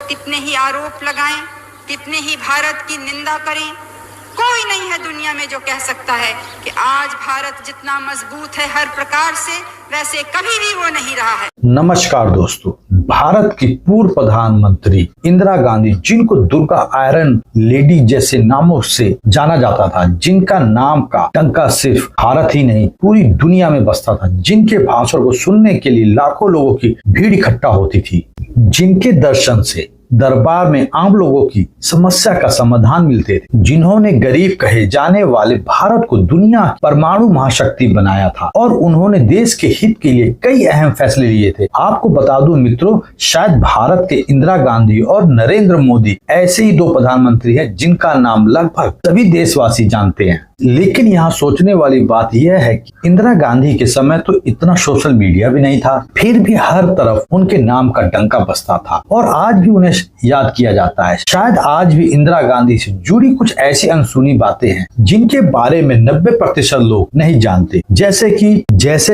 कितने ही आरोप लगाएं, कितने ही भारत की निंदा करें, कोई नहीं है दुनिया में जो कह सकता है कि आज भारत जितना मजबूत है हर प्रकार से, वैसे कभी भी वो नहीं रहा है। नमस्कार दोस्तों, भारत की पूर्व प्रधानमंत्री इंदिरा गांधी, जिनको दुर्गा आयरन लेडी जैसे नामों से जाना जाता था, जिनका नाम का डंका सिर्फ भारत ही नहीं पूरी दुनिया में बजता था, जिनके भाषण को सुनने के लिए लाखों लोगों की भीड़ इकट्ठा होती थी, जिनके दर्शन से दरबार में आम लोगों की समस्या का समाधान मिलते थे, जिन्होंने गरीब कहे जाने वाले भारत को दुनिया परमाणु महाशक्ति बनाया था और उन्होंने देश के हित के लिए कई अहम फैसले लिए थे। आपको बता दूं मित्रों, शायद भारत के इंदिरा गांधी और नरेंद्र मोदी ऐसे ही दो प्रधानमंत्री हैं जिनका नाम लगभग सभी देशवासी जानते हैं। लेकिन यहाँ सोचने वाली बात यह है कि इंदिरा गांधी के समय तो इतना सोशल मीडिया भी नहीं था, फिर भी हर तरफ उनके नाम का डंका बजता था और आज भी उन्हें याद किया जाता है। शायद आज भी इंदिरा गांधी से जुड़ी कुछ ऐसी अनसुनी बातें हैं जिनके बारे में 90% लोग नहीं जानते, जैसे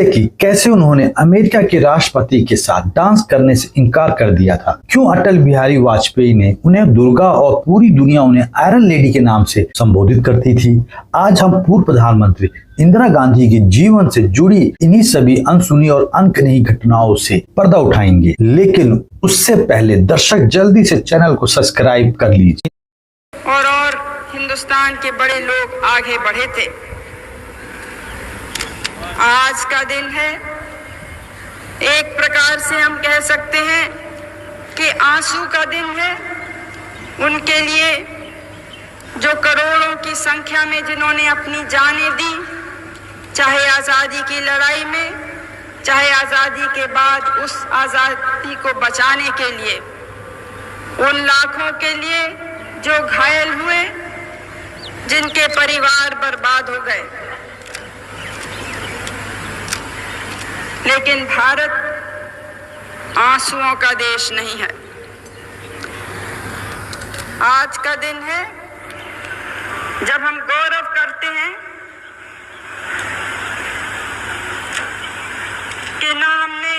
कि कैसे उन्होंने अमेरिका के राष्ट्रपति के साथ डांस करने से इनकार कर दिया था, क्यों अटल बिहारी वाजपेयी ने उन्हें दुर्गा और पूरी दुनिया उन्हें आयरन लेडी के नाम से संबोधित करती थी। आज हम पूर्व प्रधानमंत्री इंदिरा गांधी के जीवन से जुड़ी इन्हीं सभी अनसुनी और अनकही घटनाओं से पर्दा उठाएंगे, लेकिन उससे पहले दर्शक जल्दी से चैनल को सब्सक्राइब कर लीजिए। और हिंदुस्तान के बड़े लोग आगे बढ़े थे। आज का दिन है, एक प्रकार से हम कह सकते हैं कि आंसू का दिन है उनके लिए जो करोड़ों की संख्या में जिन्होंने अपनी जानें दी, चाहे आज़ादी की लड़ाई में, चाहे आज़ादी के बाद उस आज़ादी को बचाने के लिए, उन लाखों के लिए जो घायल हुए, जिनके परिवार बर्बाद हो गए। लेकिन भारत आंसुओं का देश नहीं है। आज का दिन है जब हम गौरव करते हैं कि ना हमने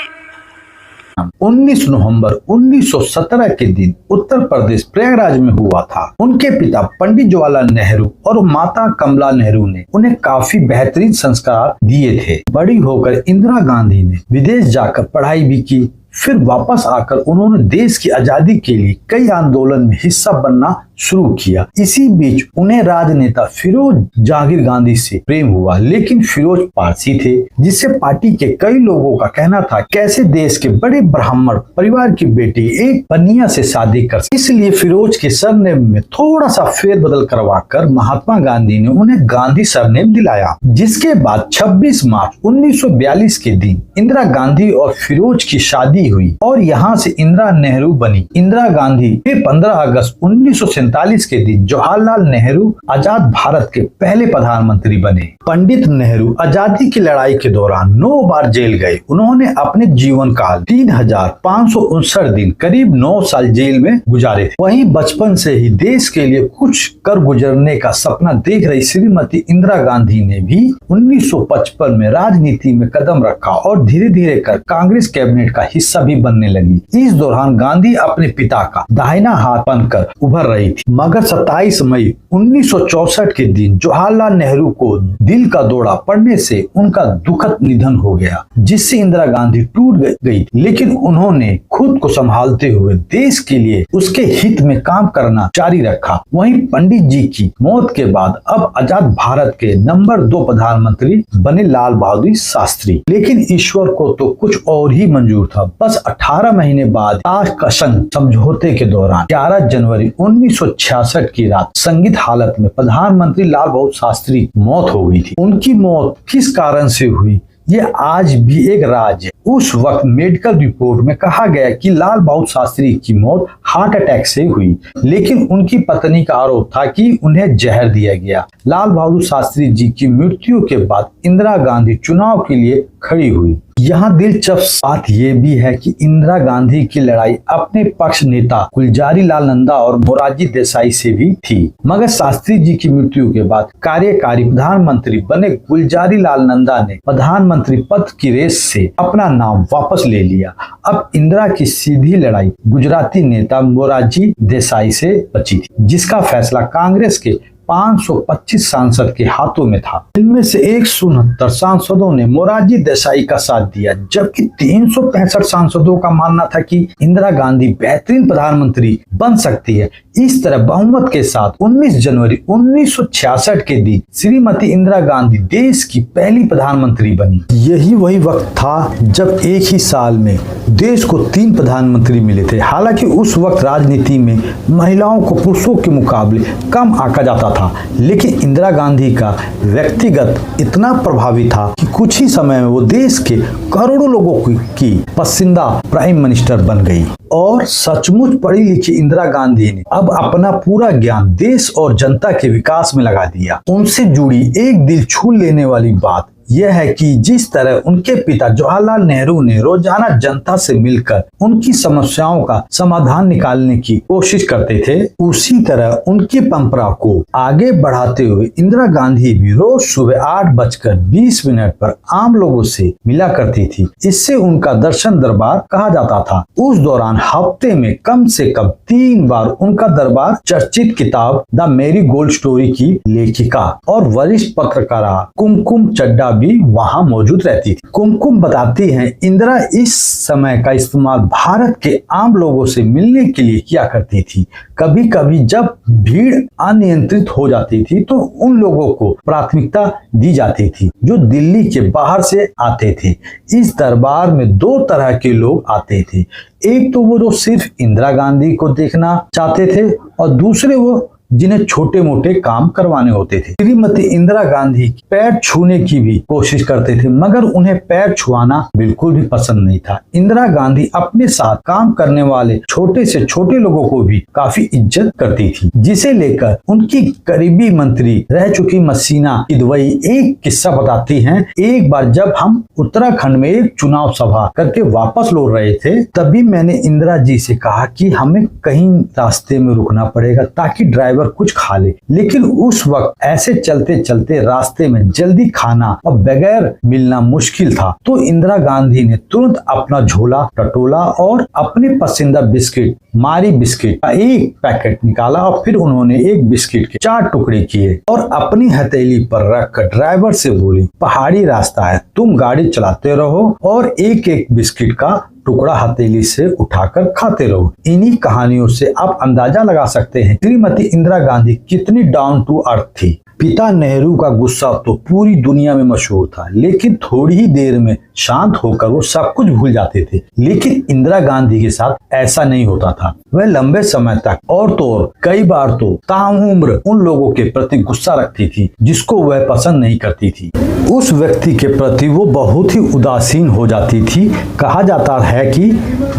19 नवंबर 1917 के दिन उत्तर प्रदेश प्रयागराज में हुआ था। उनके पिता पंडित जवाहरलाल नेहरू और माता कमला नेहरू ने उन्हें काफी बेहतरीन संस्कार दिए थे। बड़ी होकर इंदिरा गांधी ने विदेश जाकर पढ़ाई भी की, फिर वापस आकर उन्होंने देश की आजादी के लिए कई आंदोलन में हिस्सा बनना शुरू किया। इसी बीच उन्हें राजनेता फिरोज जहांगीर गांधी से प्रेम हुआ, लेकिन फिरोज पारसी थे, जिससे पार्टी के कई लोगों का कहना था कैसे देश के बड़े ब्राह्मण परिवार की बेटी एक बनिया से शादी कर। इसलिए फिरोज के सरनेम में थोड़ा सा फेरबदल करवाकर महात्मा गांधी ने उन्हें गांधी सरनेम दिलाया, जिसके बाद 26 मार्च 1942 के दिन इंदिरा गांधी और फिरोज की शादी हुई और यहाँ से इंदिरा नेहरू बनी। इंदिरा गांधी फिर 15 अगस्त 1947 के दिन जवाहरलाल नेहरू आजाद भारत के पहले प्रधानमंत्री बने। पंडित नेहरू आजादी की लड़ाई के दौरान 9 बार जेल गए। उन्होंने अपने जीवन काल 3559 दिन, करीब 9 साल जेल में गुजारे थे। वहीं बचपन से ही देश के लिए कुछ कर गुजरने का सपना देख रही श्रीमती इंदिरा गांधी ने भी 1955 में राजनीति में कदम रखा और धीरे धीरे कर कांग्रेस कैबिनेट का हिस्सा भी बनने लगी। इस दौरान गांधी अपने पिता का दाहिना हाथ बनकर उभर रही थी, मगर 27 मई 1964 के दिन जवाहरलाल नेहरू को दिल का दौरा पड़ने से उनका दुखद निधन हो गया, जिससे इंदिरा गांधी टूट गई। लेकिन उन्होंने खुद को संभालते हुए देश के लिए उसके हित में काम करना जारी रखा। वहीं पंडित जी की मौत के बाद अब आजाद भारत के नंबर 2 प्रधानमंत्री बने लाल बहादुर शास्त्री। लेकिन ईश्वर को तो कुछ और ही मंजूर था। बस 18 महीने बाद ताशकंद समझौते के दौरान 11 जनवरी 1966 की रात संदिग्ध हालत में प्रधानमंत्री लाल बहादुर शास्त्री की मौत हो गई थी। उनकी मौत किस कारण से हुई ये आज भी एक राज है। उस वक्त मेडिकल रिपोर्ट में कहा गया कि लाल बहादुर शास्त्री की मौत हार्ट अटैक से हुई, लेकिन उनकी पत्नी का आरोप था कि उन्हें जहर दिया गया। लाल बहादुर शास्त्री जी की मृत्यु के बाद इंदिरा गांधी चुनाव के लिए खड़ी हुई यहाँ दिलचस्प बात यह भी है कि इंदिरा गांधी की लड़ाई अपने पक्ष नेता गुलजारी लाल नंदा और मोरारजी देसाई से भी थी, मगर शास्त्री जी की मृत्यु के बाद कार्यकारी प्रधानमंत्री बने गुलजारी लाल नंदा ने प्रधानमंत्री पद की रेस से अपना नाम वापस ले लिया। अब इंदिरा की सीधी लड़ाई गुजराती नेता मोरारजी देसाई से बची थी, जिसका फैसला कांग्रेस के 525 सांसद के हाथों में था। इनमें से 169 सांसदों ने मोरारजी देसाई का साथ दिया, जबकि 365 सांसदों का मानना था कि इंदिरा गांधी बेहतरीन प्रधानमंत्री बन सकती है। इस तरह बहुमत के साथ 19 जनवरी 1966 के दिन श्रीमती इंदिरा गांधी देश की पहली प्रधानमंत्री बनी। यही वही वक्त था जब एक ही साल में देश को 3 प्रधानमंत्री मिले थे। हालांकि उस वक्त राजनीति में महिलाओं को पुरुषों के मुकाबले कम आंका जाता था, लेकिन इंदिरा गांधी का व्यक्तिगत इतना प्रभावी था कि कुछ ही समय में वो देश के करोड़ों लोगों की पसंदीदा प्राइम मिनिस्टर बन गई। और सचमुच पढ़ी लिखी इंदिरा गांधी ने अब अपना पूरा ज्ञान देश और जनता के विकास में लगा दिया। उनसे जुड़ी एक दिल छू लेने वाली बात यह है कि जिस तरह उनके पिता जवाहरलाल नेहरू ने रोजाना जनता से मिलकर उनकी समस्याओं का समाधान निकालने की कोशिश करते थे, उसी तरह उनकी परंपरा को आगे बढ़ाते हुए इंदिरा गांधी भी रोज सुबह 8:20 पर आम लोगों से मिला करती थी। इससे उनका दर्शन दरबार कहा जाता था। उस दौरान हफ्ते में कम से कम 3 बार उनका दरबार चर्चित किताब द मेरी गोल्ड स्टोरी की लेखिका और वरिष्ठ पत्रकार कुमकुम चड्डा भी वहां मौजूद रहती थी। कुमकुम बताती हैं, इंदिरा इस समय का इस्तेमाल भारत के आम लोगों से मिलने के लिए किया करती थी। कभी कभी जब भीड़ अनियंत्रित हो जाती थी तो उन लोगों को प्राथमिकता दी जाती थी जो दिल्ली के बाहर से आते थे। इस दरबार में 2 तरह के लोग आते थे, एक तो वो जो सिर्फ इंदिरा गांधी को देखना चाहते थे और दूसरे वो जिन्हें छोटे मोटे काम करवाने होते थे। श्रीमती इंदिरा गांधी पैर छूने की भी कोशिश करते थे, मगर उन्हें पैर छुआना बिल्कुल भी पसंद नहीं था। इंदिरा गांधी अपने साथ काम करने वाले छोटे से छोटे लोगों को भी काफी इज्जत करती थी, जिसे लेकर उनकी करीबी मंत्री रह चुकी मसीना किदवई एक किस्सा बताती हैं। एक बार जब हम उत्तराखंड में एक चुनाव सभा करके वापस लौट रहे थे, तभी मैंने इंदिरा जी से कहा कि हमें कहीं रास्ते में रुकना पड़ेगा ताकि ड्राइवर कुछ खा ले, लेकिन उस वक्त ऐसे चलते चलते रास्ते में जल्दी खाना और बगैर मिलना मुश्किल था। तो इंदिरा गांधी ने तुरंत अपना झोला टटोला और अपने पसंदीदा बिस्किट मारी बिस्किट का एक पैकेट निकाला और फिर उन्होंने एक बिस्किट के 4 टुकड़े किए और अपनी हथेली पर रखकर ड्राइवर से बोली, पहाड़ी रास्ता है, तुम गाड़ी चलाते रहो और एक एक बिस्किट का टुकड़ा हथेली से उठाकर खाते रहो। इन्हीं कहानियों से आप अंदाजा लगा सकते हैं श्रीमती इंदिरा गांधी कितनी डाउन टू अर्थ थी। पिता नेहरू का गुस्सा तो पूरी दुनिया में मशहूर था, लेकिन थोड़ी ही देर में शांत होकर वो सब कुछ भूल जाते थे। लेकिन इंदिरा गांधी के साथ ऐसा नहीं होता था। वह लंबे समय तक और तो और कई बार तो ताउम्र उन लोगों के प्रति गुस्सा रखती थी जिसको वह पसंद नहीं करती थी। उस व्यक्ति के प्रति वो बहुत ही उदासीन हो जाती थी। कहा जाता है कि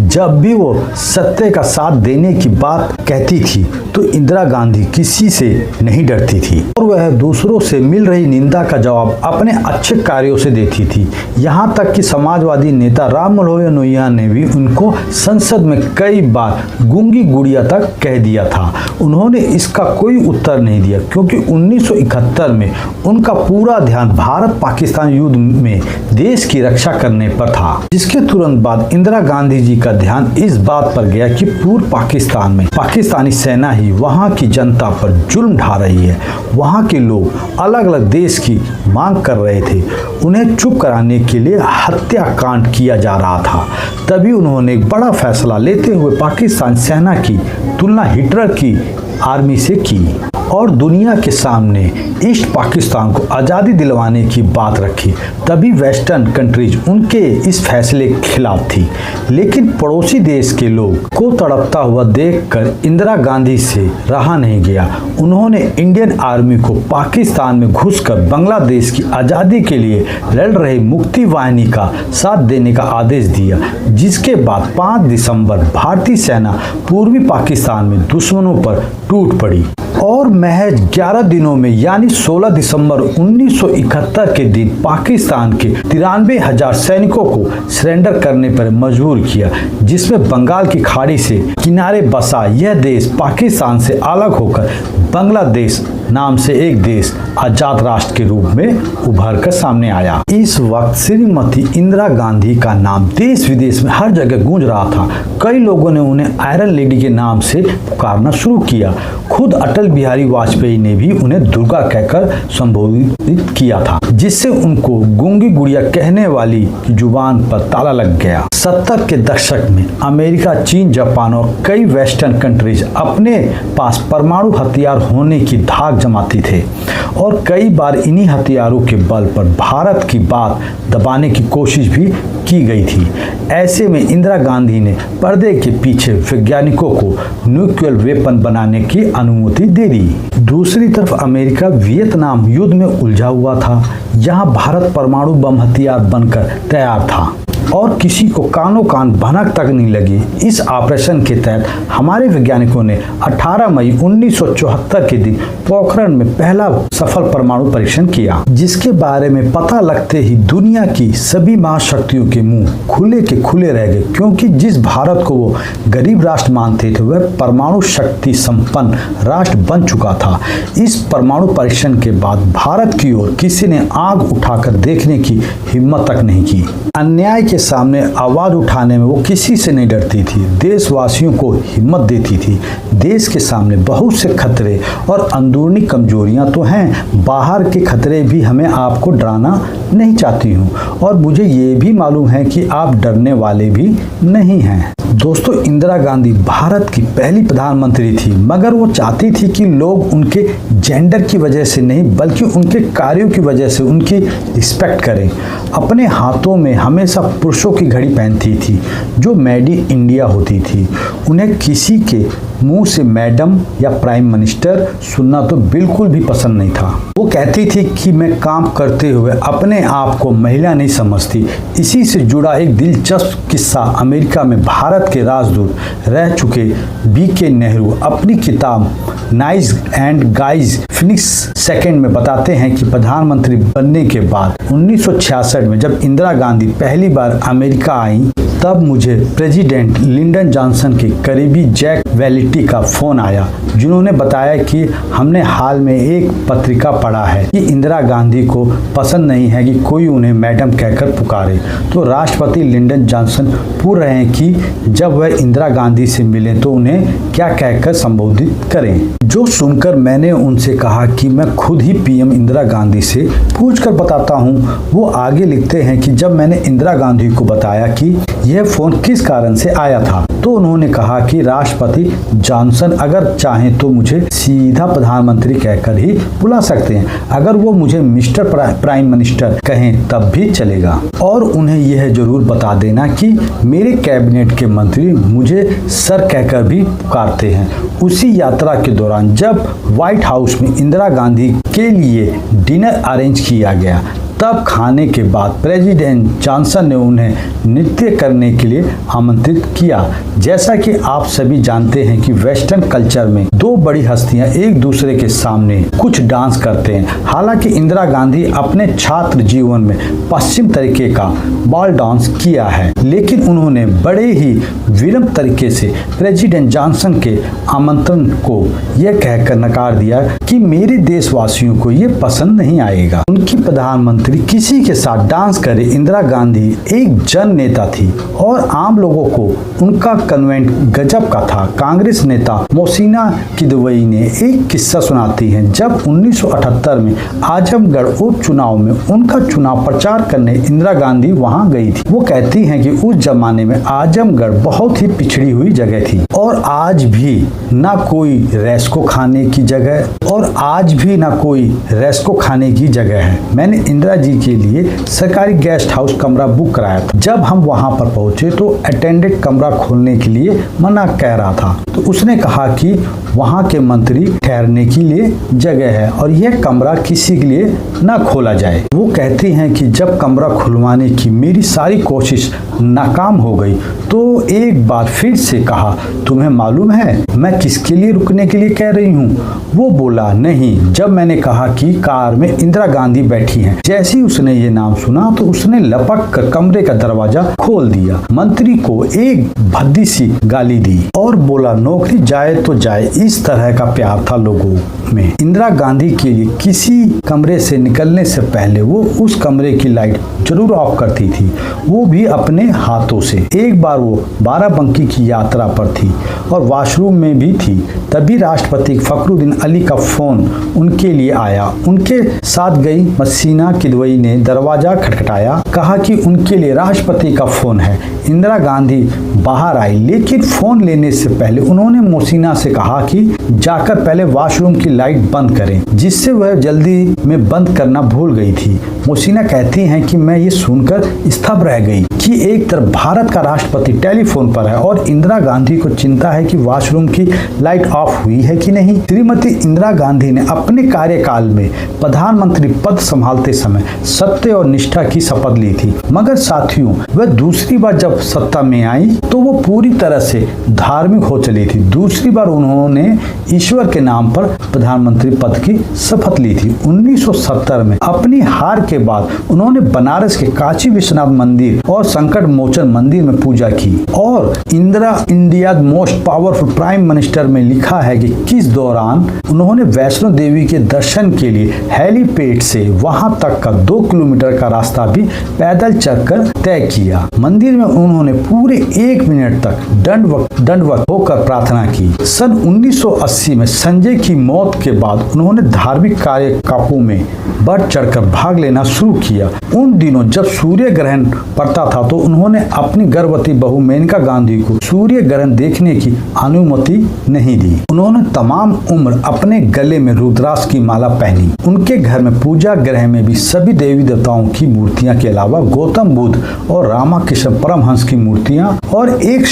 जब भी वो सत्य का साथ देने की बात कहती थी तो इंदिरा गांधी किसी से नहीं डरती थी और वह दूसरों से मिल रही निंदा का जवाब अपने अच्छे कार्यों से देती थी। यहाँ तक कि समाजवादी नेता राम मनोहर लोहिया ने भी उनको संसद में कई बार गूंगी गुड़िया तक कह दिया था। उन्होंने इसका कोई उत्तर नहीं दिया क्योंकि 1971 में उनका पूरा ध्यान भारत पाकिस्तान युद्ध में देश की रक्षा करने पर था, जिसके तुरंत बाद इंदिरा गांधी जी का ध्यान इस बात पर गया कि पूर्व पाकिस्तान में पाकिस्तानी सेना ही वहां की जनता पर जुल्म ढा रही है। वहां के लोग अलग अलग देश की मांग कर रहे थे, उन्हें चुप कराने के लिए हत्याकांड किया जा रहा था। तभी उन्होंने एक बड़ा फैसला लेते हुए पाकिस्तान सेना की तुलना हिटलर की आर्मी से की और दुनिया के सामने ईस्ट पाकिस्तान को आज़ादी दिलवाने की बात रखी। तभी वेस्टर्न कंट्रीज उनके इस फैसले के खिलाफ थी, लेकिन पड़ोसी देश के लोग को तड़पता हुआ देखकर इंदिरा गांधी से रहा नहीं गया। उन्होंने इंडियन आर्मी को पाकिस्तान में घुसकर बांग्लादेश की आज़ादी के लिए लड़ रही मुक्ति वाहिनी का साथ देने का आदेश दिया, जिसके बाद 5 दिसंबर भारतीय सेना पूर्वी पाकिस्तान में दुश्मनों पर टूट पड़ी। और महज 11 दिनों में यानी 16 दिसंबर 1971 के दिन पाकिस्तान के 93,000 सैनिकों को सरेंडर करने पर मजबूर किया, जिसमें बंगाल की खाड़ी से किनारे बसा यह देश पाकिस्तान से अलग होकर बांग्लादेश नाम से एक देश आजाद राष्ट्र के रूप में उभर कर सामने आया। इस वक्त श्रीमती इंदिरा गांधी का नाम देश विदेश में हर जगह गूंज रहा था। कई लोगों ने उन्हें आयरन लेडी के नाम से पुकारना शुरू किया। खुद अटल बिहारी वाजपेयी ने भी उन्हें दुर्गा कहकर संबोधित किया था, जिससे उनको गूंगी गुड़िया कहने वाली की जुबान पर ताला लग गया। 70 के दशक में अमेरिका, चीन, जापान और कई वेस्टर्न कंट्रीज अपने पास परमाणु हथियार होने की धाक जमाती थे और कई बार इन्हीं हथियारों के बल पर भारत की बात दबाने की कोशिश भी की गई थी। ऐसे में इंदिरा गांधी ने पर्दे के पीछे वैज्ञानिकों को न्यूक्लियर वेपन बनाने की अनुमति दे दी। दूसरी तरफ अमेरिका वियतनाम युद्ध में उलझा हुआ था, जहां भारत परमाणु बम हथियार बनकर तैयार था और किसी को कानों कान भनक तक नहीं लगी। इस ऑपरेशन के तहत हमारे वैज्ञानिकों ने 18 मई 1974 के दिन पोखरण में पहला सफल परमाणु परीक्षण किया, जिसके बारे में पता लगते ही दुनिया की सभी महाशक्तियों के मुंह खुले के खुले रह गए, क्योंकि जिस भारत को वो गरीब राष्ट्र मानते थे वह परमाणु शक्ति संपन्न राष्ट्र बन चुका था। इस परमाणु परीक्षण के बाद भारत की ओर किसी ने आंख उठाकर देखने की हिम्मत तक नहीं की। अन्याय के सामने आवाज उठाने में वो किसी से नहीं डरती थी, देशवासियों को हिम्मत देती थी। देश के सामने बहुत से खतरे और अंदरूनी कमजोरियां तो हैं, बाहर के खतरे भी हमें आपको डराना नहीं चाहती हूँ और मुझे ये भी मालूम है कि आप डरने वाले भी नहीं हैं। दोस्तों, इंदिरा गांधी भारत की पहली प्रधानमंत्री थी, मगर वो चाहती थी कि लोग उनके जेंडर की वजह से नहीं बल्कि उनके कार्यों की वजह से उनकी रिस्पेक्ट करें। अपने हाथों में हमेशा पुरुषों की घड़ी पहनती थी जो मेड इन इंडिया होती थी। उन्हें किसी के मुंह से मैडम या प्राइम मिनिस्टर सुनना तो बिल्कुल भी पसंद नहीं था। वो कहती थी कि मैं काम करते हुए अपने आप को महिला नहीं समझती। इसी से जुड़ा एक दिलचस्प किस्सा अमेरिका में भारत के राजदूत रह चुके बीके नेहरू अपनी किताब nice and guys Phoenix second में बताते हैं कि प्रधानमंत्री बनने के बाद 1966 में जब इंदिरा गांधी पहली बार अमेरिका आई, तब मुझे प्रेसिडेंट लिंडन जॉनसन के करीबी जैक वेलिटी का फोन आया, जिन्होंने बताया कि हमने हाल में एक पत्रिका पढ़ा है कि इंदिरा गांधी को पसंद नहीं है कि कोई उन्हें मैडम कहकर पुकारे। तो राष्ट्रपति लिंडन जॉनसन पूछ रहे हैं कि जब वह इंदिरा गांधी से मिले तो उन्हें क्या कहकर संबोधित करें। जो सुनकर मैंने उनसे कहा कि मैं खुद ही पीएम इंदिरा गांधी से पूछकर बताता हूं। वो आगे लिखते हैं कि जब मैंने इंदिरा गांधी को बताया कि यह फोन किस कारण से आया था, तो उन्होंने कहा कि राष्ट्रपति जॉनसन अगर चाहें तो मुझे सीधा प्रधानमंत्री कहकर ही बुला सकते हैं, अगर वो मुझे मिस्टर प्राइम मिनिस्टर कहें तब भी चलेगा। और उन्हें यह जरूर बता देना कि मेरे कैबिनेट के मंत्री मुझे सर कहकर भी पुकारते हैं। उसी यात्रा के दौरान जब व्हाइट हाउस में इंदिरा गांधी के लिए डिनर अरेंज किया गया, तब खाने के बाद प्रेसिडेंट जॉनसन ने उन्हें नृत्य करने के लिए आमंत्रित किया। जैसा कि आप सभी जानते हैं कि वेस्टर्न कल्चर में दो बड़ी हस्तियां एक दूसरे के सामने कुछ डांस करते हैं। हालांकि इंदिरा गांधी अपने छात्र जीवन में पश्चिम तरीके का बॉल डांस किया है, लेकिन उन्होंने बड़े ही विनम्र तरीके से प्रेसिडेंट जॉनसन के आमंत्रण को यह कहकर नकार दिया कि मेरे देशवासियों को ये पसंद नहीं आएगा। उनकी प्रधानमंत्री किसी के साथ डांस करे। इंदिरा गांधी एक जन नेता थी और आम लोगों को उनका कन्वेंट गजब का था। कांग्रेस नेता मोहसिना किदवई ने एक किस्सा सुनाती हैं। जब 1978 में आजमगढ़ उपचुनाव में उनका चुनाव प्रचार करने इंदिरा गांधी वहां गई थी। वो कहती हैं कि उस जमाने में आजमगढ़ बहुत ही पिछड़ी हुई जगह थी और आज भी ना कोई रेस्को खाने की जगह और आज भी ना कोई रेस्को खाने की जगह है। मैंने इंदिरा जी के लिए सरकारी गेस्ट हाउस कमरा बुक कराया था। जब हम वहां पर पहुंचे तो अटेंडेंट कमरा खोलने के लिए मना कह रहा था, तो उसने कहा कि वहां के मंत्री ठहरने के लिए जगह है और यह कमरा किसी के लिए ना खोला जाए। वो कहती हैं कि जब कमरा खुलवाने की मेरी सारी कोशिश नाकाम हो गई तो एक बार फिर से कहा तुम्हें मालूम है मैं किसके लिए रुकने के लिए कह रही हूँ? वो बोला, नहीं। जब मैंने कहा कि कार में इंदिरा गांधी बैठी हैं, जैसे ही उसने ये नाम सुना तो उसने लपक कर कमरे का दरवाजा खोल दिया, मंत्री को एक भद्दी सी गाली दी और बोला, नौकरी जाए तो जाए। इस तरह का प्यार था लोगों में इंदिरा गांधी के लिए। किसी कमरे से निकलने से पहले वो उस कमरे की लाइट जरूर ऑफ करती थी, वो भी अपने हाथों से। एक बार वो बाराबंकी की यात्रा पर थी और वॉशरूम में भी थी, तभी राष्ट्रपति फखरुद्दीन अली का फोन उनके लिए आया। उनके साथ गई मसीना किदवई ने दरवाजा खटखटाया, कहा कि उनके लिए राष्ट्रपति का फोन है। इंदिरा गांधी बाहर आई, लेकिन फोन लेने से पहले उन्होंने मोसीना से कहा कि जाकर पहले वॉशरूम की लाइट बंद करें, जिससे वह जल्दी में बंद करना भूल गई थी। मोसीना कहती हैं कि मैं ये सुनकर स्तब्ध रह गई कि एक तरफ भारत का राष्ट्रपति टेलीफोन पर है और इंदिरा गांधी को चिंता है कि वॉशरूम की लाइट ऑफ हुई है कि नहीं। श्रीमती इंदिरा गांधी ने अपने कार्यकाल में प्रधानमंत्री पद संभालते समय सत्य और निष्ठा की शपथ ली थी, मगर साथियों वह दूसरी बार जब सत्ता में आई तो वो पूरी तरह से धार्मिक हो चली थी। दूसरी बार उन्होंने ईश्वर के नाम पर प्रधानमंत्री पद की शपथ ली थी। 1970 में अपनी हार के बाद उन्होंने बनारस के काशी विश्वनाथ मंदिर और संकट मोचन मंदिर में पूजा की और India most powerful prime minister में लिखा है कि किस दौरान उन्होंने वैष्णो देवी के दर्शन के लिए हेलीपैड से वहां तक का 2 किलोमीटर का रास्ता भी पैदल चलकर तय किया। मंदिर में उन्होंने पूरे 1 मिनट तक दंडवत होकर प्रार्थना की। सन 1980 में संजय की मौत के बाद उन्होंने धार्मिक कार्यकलापों में बढ़ चढ़कर भाग लेना शुरू किया। उन दिनों जब सूर्य ग्रहण पड़ता था तो उन्होंने अपनी गर्भवती बहू मेनका गांधी को सूर्य ग्रहण देखने की अनुमति नहीं दी। उन्होंने तमाम उम्र अपने गले में रुद्राक्ष की माला पहनी। उनके घर में पूजा गृह में भी सभी देवी देवताओं की मूर्तियां के अलावा गौतम बुद्ध और रामकृष्ण परमहंस की मूर्तियां और एक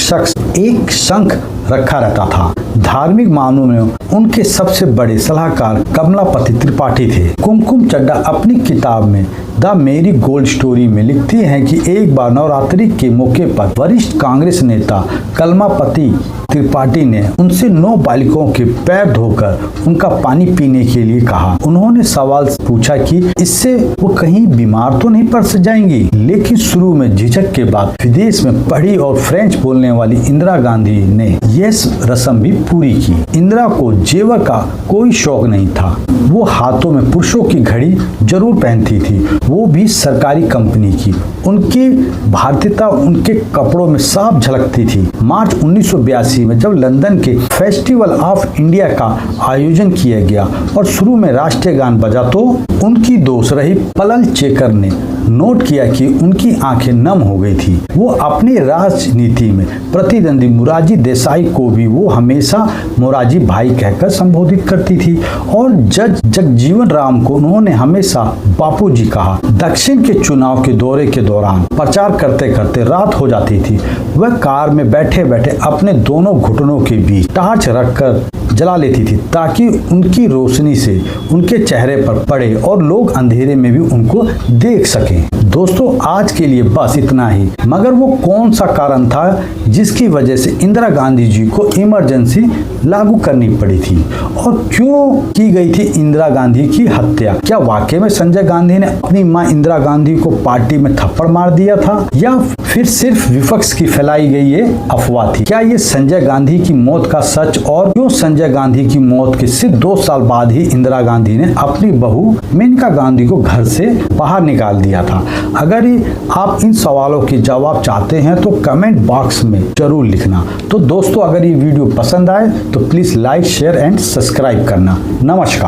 शंख रखा रहता था। धार्मिक मामलों में उनके सबसे बड़े सलाहकार कमलापति त्रिपाठी थे। कुमकुम चड्डा अपनी किताब में द मेरी गोल्ड स्टोरी में लिखती हैं कि एक बार नवरात्रि के मौके पर वरिष्ठ कांग्रेस नेता कमलापति त्रिपाठी ने उनसे 9 बालिकाओं के पैर धोकर उनका पानी पीने के लिए कहा। उन्होंने सवाल पूछा कि इससे वो कहीं बीमार तो नहीं पड़ जाएंगी, लेकिन शुरू में झिझक के बाद विदेश में पढ़ी और फ्रेंच बोलने वाली इंदिरा गांधी ने यह रस्म भी पूरी की। इंदिरा को जेवर का कोई शौक नहीं था। वो हाथों में पुरुषों की घड़ी जरूर पहनती थी, वो भी सरकारी कंपनी की। उनकी भारतीयता उनके कपड़ों में साफ झलकती थी। मार्च 1982 में जब लंदन के फेस्टिवल ऑफ इंडिया का आयोजन किया गया और शुरू में राष्ट्रीय गान बजा तो उनकी दोस्त रही पलल चेकर ने नोट किया कि उनकी आंखें नम हो गई थी। वो अपनी राजनीति में प्रतिद्वंदी मोरारजी देसाई को भी वो हमेशा मोरारजी भाई कहकर संबोधित करती थी और जज जगजीवन राम को उन्होंने हमेशा बापूजी कहा। दक्षिण के चुनाव के दौरे के दौरान प्रचार करते करते रात हो जाती थी। वह कार में बैठे बैठे अपने दोनों घुटनों के बीच टार्च रखकर जला लेती थी ताकि उनकी रोशनी से उनके चेहरे पर पड़े और लोग अंधेरे में भी उनको देख सकें। दोस्तों आज के लिए बस इतना ही, मगर वो कौन सा कारण था जिसकी वजह से इंदिरा गांधी जी को इमरजेंसी लागू करनी पड़ी थी और क्यों की गई थी इंदिरा गांधी की हत्या? क्या वाकई में संजय गांधी ने अपनी मां इंदिरा गांधी को पार्टी में थप्पड़ मार दिया था या फिर सिर्फ विपक्ष की फैलाई गई ये अफवाह थी? क्या ये संजय गांधी की मौत का सच? और क्यों संजय गांधी की मौत के सिर्फ 2 साल बाद ही इंदिरा गांधी ने अपनी बहू मेनका गांधी को घर से बाहर निकाल दिया था? अगर आप इन सवालों के जवाब चाहते हैं तो कमेंट बॉक्स में जरूर लिखना। तो दोस्तों अगर ये वीडियो पसंद आए तो please like share and subscribe करना। नमस्कार।